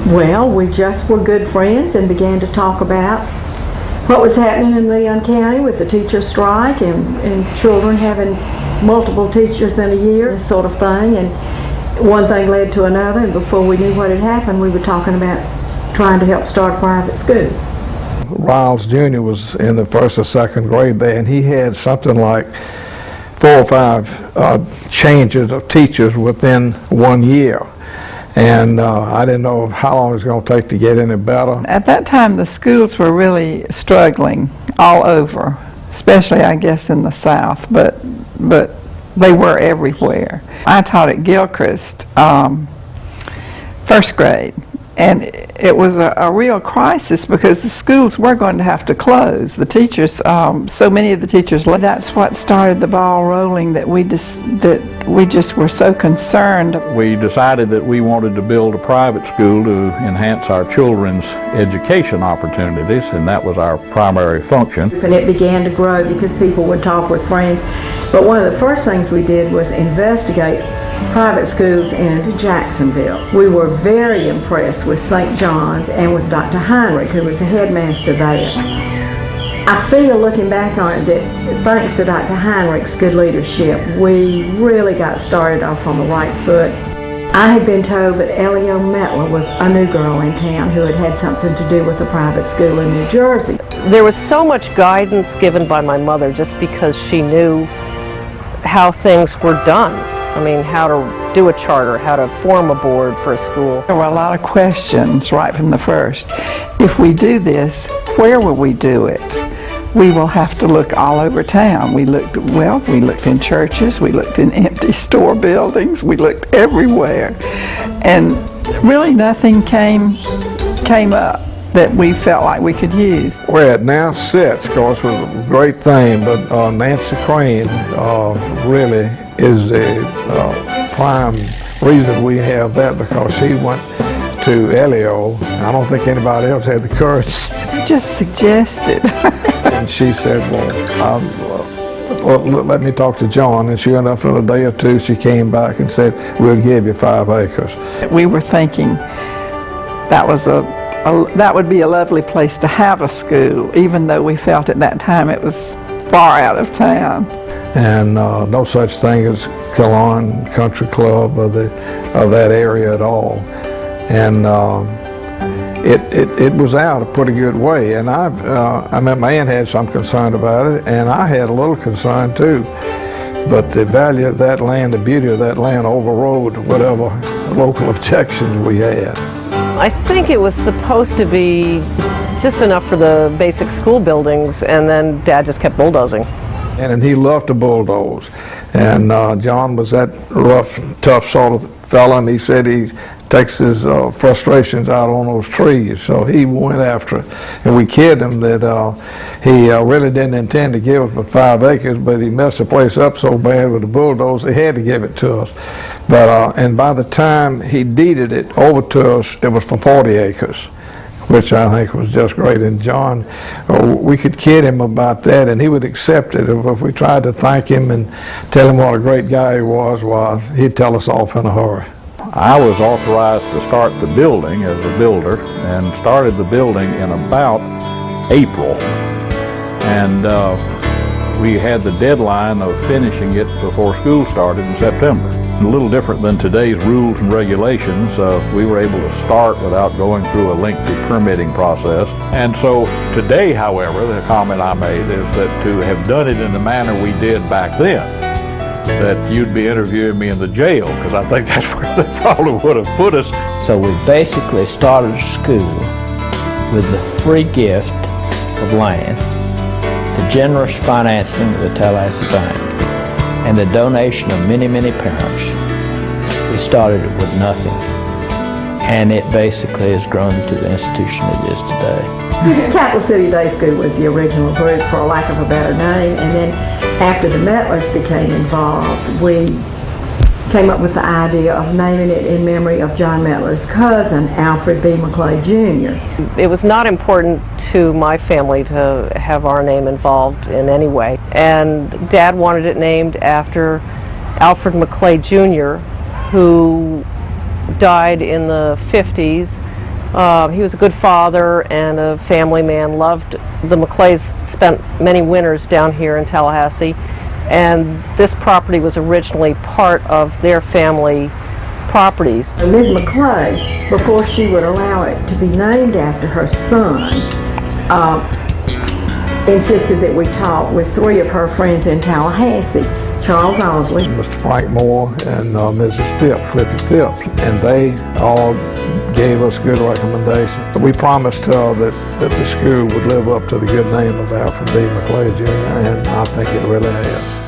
Well, we just were good friends and began to talk about what was happening in Leon County with the teacher strike and children having multiple teachers in a year, this sort of thing. And one thing led to another, and before we knew what had happened, we were talking about trying to help start a private school. Ryals Jr. was in the first or second grade there, and he had something like 4 or 5 changes of teachers within 1 year. And I didn't know how long it was going to take to get any better. At that time, the schools were really struggling all over, especially, I guess, in the South, but they were everywhere. I taught at Gilchrist, first grade, and it was a real crisis because the schools were going to have to close. The teachers, so many of the teachers, that's what started the ball rolling, that we just were so concerned. We decided that we wanted to build a private school to enhance our children's education opportunities, and that was our primary function. And it began to grow because people would talk with friends. But one of the first things we did was investigate private schools in Jacksonville. We were very impressed with St. John's and with Dr. Heinrich, who was the headmaster there. I feel, looking back on it, that thanks to Dr. Heinrich's good leadership, we really got started off on the right foot. I had been told that Eleo Mettler was a new girl in town who had had something to do with a private school in New Jersey. There was so much guidance given by my mother just because she knew how things were done. I mean, how to do a charter, how to form a board for a school. There were a lot of questions right from the first. If we do this, where will we do it? We will have to look all over town. We looked in churches, we looked in empty store buildings, we looked everywhere. And really nothing came up that we felt like we could use. Where it now sits, of course, was a great thing, but Nancy Crane really is the prime reason we have that, because she went to Eleo. I don't think anybody else had the courage. Just suggested. And she said, well, let me talk to John. And sure enough, in a day or two, she came back and said, we'll give you 5 acres. We were thinking that would be a lovely place to have a school, even though we felt at that time it was far out of town. And no such thing as Cologne Country Club of that area at all. And it was out a pretty good way. And I mean, my aunt had some concern about it, and I had a little concern too. But the value of that land, the beauty of that land overrode whatever local objections we had. I think it was supposed to be just enough for the basic school buildings, and then Dad just kept bulldozing. And he loved to bulldoze. And John was that rough, tough sort of fella, and he said he takes his frustrations out on those trees. So he went after it. And we kidded him that he really didn't intend to give us but 5 acres, but he messed the place up so bad with the bulldoze, they had to give it to us. But and by the time he deeded it over to us, it was for 40 acres. Which I think was just great. And John, we could kid him about that, and he would accept it. If we tried to thank him and tell him what a great guy he was, well, he'd tell us off in a hurry. I was authorized to start the building as a builder, and started the building in about April. And we had the deadline of finishing it before school started in September. A little different than today's rules and regulations. We were able to start without going through a lengthy permitting process. And so today, however, the comment I made is that to have done it in the manner we did back then, that you'd be interviewing me in the jail, because I think that's where they probably would have put us. So we basically started a school with the free gift of land, the generous financing of the Tallahassee Bank, and the donation of many, many parents. We started it with nothing, and it basically has grown to the institution it is today. Capital City Day School was the original group, for lack of a better name, and then after the Mettlers became involved, we came up with the idea of naming it in memory of John Mettler's cousin, Alfred B. Maclay Jr. It was not important to my family to have our name involved in any way. And Dad wanted it named after Alfred Maclay Jr., who died in the 50s He was a good father and a family man, loved the Maclays, spent many winters down here in Tallahassee, and this property was originally part of their family properties. Ms. Maclay, before she would allow it to be named after her son, insisted that we talk with 3 of her friends in Tallahassee, Charles Osley, Mr. Frank Moore, and Mrs. Phipps, Cliffy Phipps, and they all gave us good recommendations. We promised that the school would live up to the good name of Alfred B. Maclay Jr., and I think it really has.